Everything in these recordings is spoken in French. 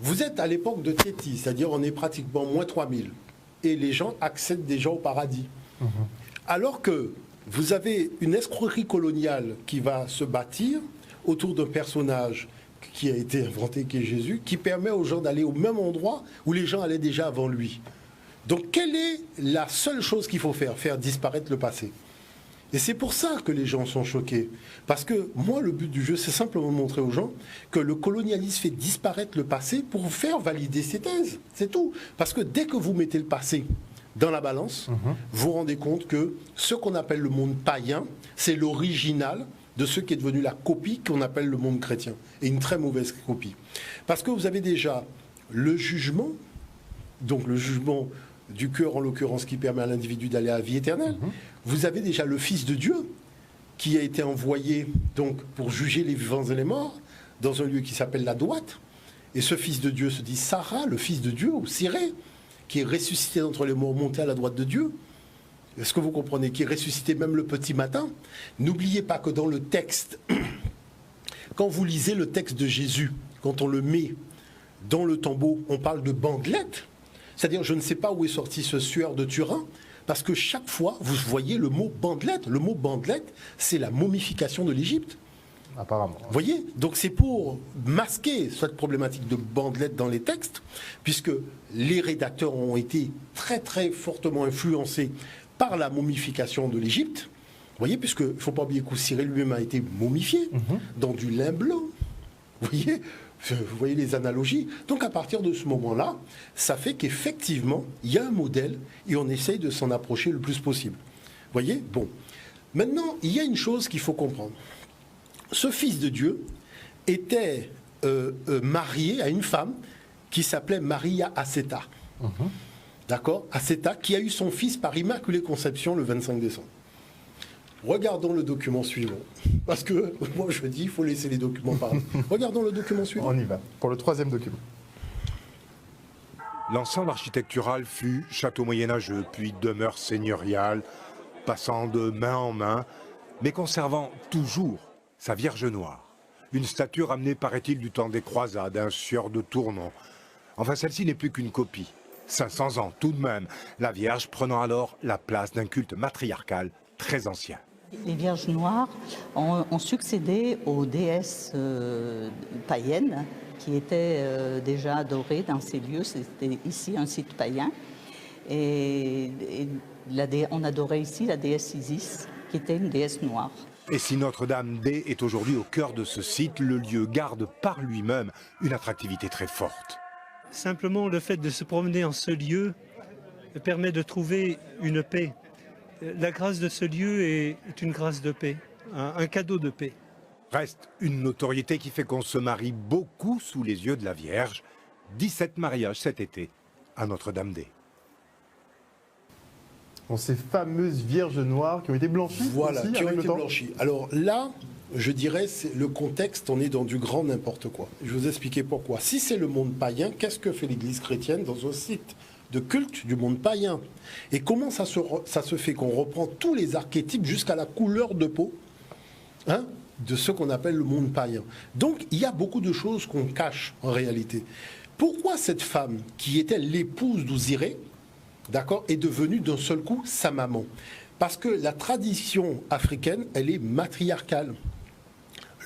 vous êtes à l'époque de Théti, c'est-à-dire on est pratiquement moins 3000, et les gens accèdent déjà au paradis. Alors que vous avez une escroquerie coloniale qui va se bâtir autour d'un personnage qui a été inventé, qui est Jésus, qui permet aux gens d'aller au même endroit où les gens allaient déjà avant lui. Donc, quelle est la seule chose qu'il faut faire? Faire disparaître le passé. Et c'est pour ça que les gens sont choqués. Parce que moi, le but du jeu, c'est simplement de montrer aux gens que le colonialisme fait disparaître le passé pour faire valider ses thèses. C'est tout. Parce que dès que vous mettez le passé dans la balance, vous vous rendez compte que ce qu'on appelle le monde païen, c'est l'original de ce qui est devenu la copie qu'on appelle le monde chrétien. Et une très mauvaise copie. Parce que vous avez déjà le jugement, donc le jugement du cœur en l'occurrence qui permet à l'individu d'aller à la vie éternelle. Vous avez déjà le Fils de Dieu qui a été envoyé donc pour juger les vivants et les morts dans un lieu qui s'appelle la droite. Et ce Fils de Dieu se dit Sarah, le Fils de Dieu, ou Siré, qui est ressuscité d'entre les morts, monté à la droite de Dieu. Est-ce que vous comprenez? Qui est ressuscité même le petit matin. N'oubliez pas que dans le texte, quand vous lisez le texte de Jésus, quand on le met dans le tombeau, on parle de bandelette. C'est-à-dire, je ne sais pas où est sorti ce sueur de Turin, parce que chaque fois, vous voyez le mot bandelette. Le mot bandelette, c'est la momification de l'Égypte. Apparemment. Vous voyez? Donc c'est pour masquer cette problématique de bandelette dans les textes, puisque les rédacteurs ont été très très fortement influencés par la momification de l'Égypte. Vous voyez, puisque il ne faut pas oublier qu'Oussiré lui-même a été momifié dans du lin blanc. Vous voyez les analogies. Donc à partir de ce moment-là, ça fait qu'effectivement, il y a un modèle et on essaye de s'en approcher le plus possible. Vous voyez? Bon. Maintenant, il y a une chose qu'il faut comprendre. Ce Fils de Dieu était marié à une femme qui s'appelait Maria Asceta. D'accord? Asceta, qui a eu son fils par Immaculée Conception le 25 décembre. Regardons le document suivant. Parce que moi je dis, il faut laisser les documents parler. Regardons le document suivant. On y va, pour le troisième document. L'ensemble architectural fut château moyenâgeux, puis demeure seigneuriale, passant de main en main, mais conservant toujours sa Vierge Noire. Une statue ramenée, paraît-il, du temps des croisades, un sieur de Tournon. Enfin, celle-ci n'est plus qu'une copie. 500 ans tout de même, la Vierge prenant alors la place d'un culte matriarcal très ancien. Les Vierges Noires ont succédé aux déesses païennes qui étaient déjà adorées dans ces lieux. C'était ici un site païen. Et on adorait ici la déesse Isis, qui était une déesse noire. Et si Notre-Dame-des est aujourd'hui au cœur de ce site, le lieu garde par lui-même une attractivité très forte. Simplement, le fait de se promener en ce lieu permet de trouver une paix. La grâce de ce lieu est une grâce de paix, un cadeau de paix. Reste une notoriété qui fait qu'on se marie beaucoup sous les yeux de la Vierge. 17 mariages cet été à Notre-Dame-des. Ces fameuses Vierges Noires qui ont été blanchies. Voilà, aussi, qui ont avec été le temps. blanchies. Alors là, je dirais, c'est le contexte, on est dans du grand n'importe quoi. Je vais vous expliquer pourquoi. Si c'est le monde païen, qu'est-ce que fait l'Église chrétienne dans un site de culte du monde païen? Et comment ça se fait qu'on reprend tous les archétypes jusqu'à la couleur de peau de ce qu'on appelle le monde païen? Donc, il y a beaucoup de choses qu'on cache en réalité. Pourquoi cette femme, qui était l'épouse d'Ouziré, d'accord, est devenue d'un seul coup sa maman? Parce que la tradition africaine, elle est matriarcale.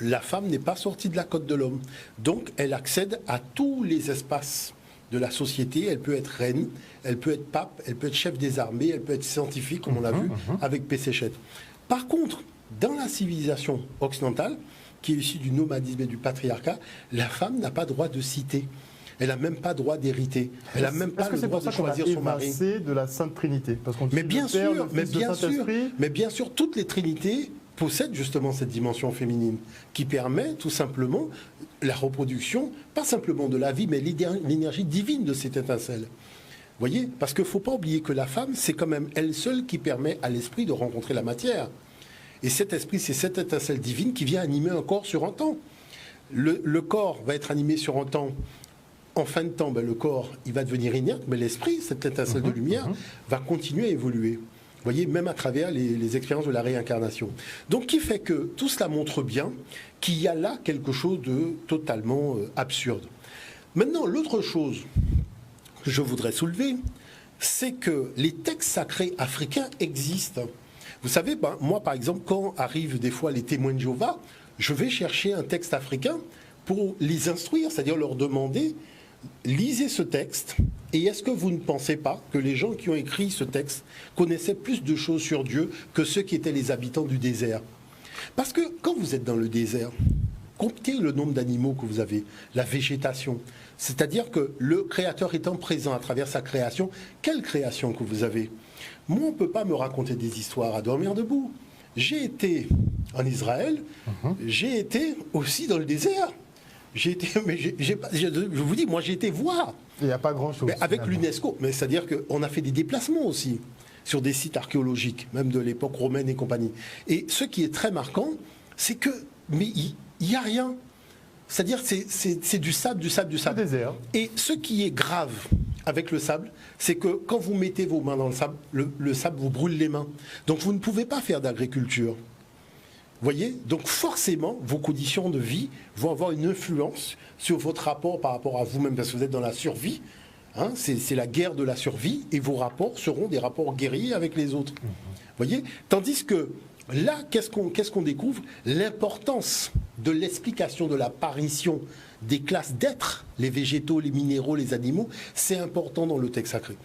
La femme n'est pas sortie de la côte de l'homme. Donc, elle accède à tous les espaces de la société. Elle peut être reine, elle peut être pape, elle peut être chef des armées, elle peut être scientifique, comme on l'a vu avec Pécéchette. Par contre, dans la civilisation occidentale, qui est issue du nomadisme et du patriarcat, la femme n'a pas droit de citer. Elle n'a même pas droit d'hériter. Elle n'a même pas le droit de choisir son mari. De la Sainte Trinité, parce qu'on mais bien sûr, mais bien sûr, toutes les trinités possèdent justement cette dimension féminine qui permet tout simplement la reproduction, pas simplement de la vie, mais l'énergie divine de cette étincelle. Vous voyez? Parce qu'il ne faut pas oublier que la femme, c'est quand même elle seule qui permet à l'esprit de rencontrer la matière. Et cet esprit, c'est cette étincelle divine qui vient animer un corps sur un temps. Le corps va être animé sur un temps. En fin de temps, le corps, il va devenir inerte, mais l'esprit, cette étincelle de lumière, va continuer à évoluer. Vous voyez, même à travers les expériences de la réincarnation. Donc, qui fait que tout cela montre bien qu'il y a là quelque chose de totalement absurde. Maintenant, l'autre chose que je voudrais soulever, c'est que les textes sacrés africains existent. Vous savez, moi, par exemple, quand arrivent des fois les témoins de Jéhovah, je vais chercher un texte africain pour les instruire, c'est-à-dire leur demander, lisez ce texte, et est-ce que vous ne pensez pas que les gens qui ont écrit ce texte connaissaient plus de choses sur Dieu que ceux qui étaient les habitants du désert? Parce que quand vous êtes dans le désert, comptez le nombre d'animaux que vous avez, la végétation. C'est-à-dire que le Créateur étant présent à travers sa création, quelle création que vous avez? Moi, on ne peut pas me raconter des histoires à dormir debout. J'ai été en Israël, j'ai été aussi dans le désert. Je vous dis, moi j'ai été voir. Il n'y a pas grand-chose. Avec l'UNESCO, mais c'est-à-dire qu'on a fait des déplacements aussi sur des sites archéologiques, même de l'époque romaine et compagnie. Et ce qui est très marquant, c'est que, mais il n'y a rien. C'est-à-dire c'est du sable, du sable, du sable. Le désert. Et ce qui est grave avec le sable, c'est que quand vous mettez vos mains dans le sable, le sable vous brûle les mains. Donc vous ne pouvez pas faire d'agriculture. Voyez, donc forcément, vos conditions de vie vont avoir une influence sur votre rapport par rapport à vous-même, parce que vous êtes dans la survie. Hein, c'est la guerre de la survie, et vos rapports seront des rapports guerriers avec les autres. Voyez, tandis que là, qu'est-ce qu'on découvre? L'importance de l'explication de l'apparition des classes d'êtres, les végétaux, les minéraux, les animaux, c'est important dans le texte sacré.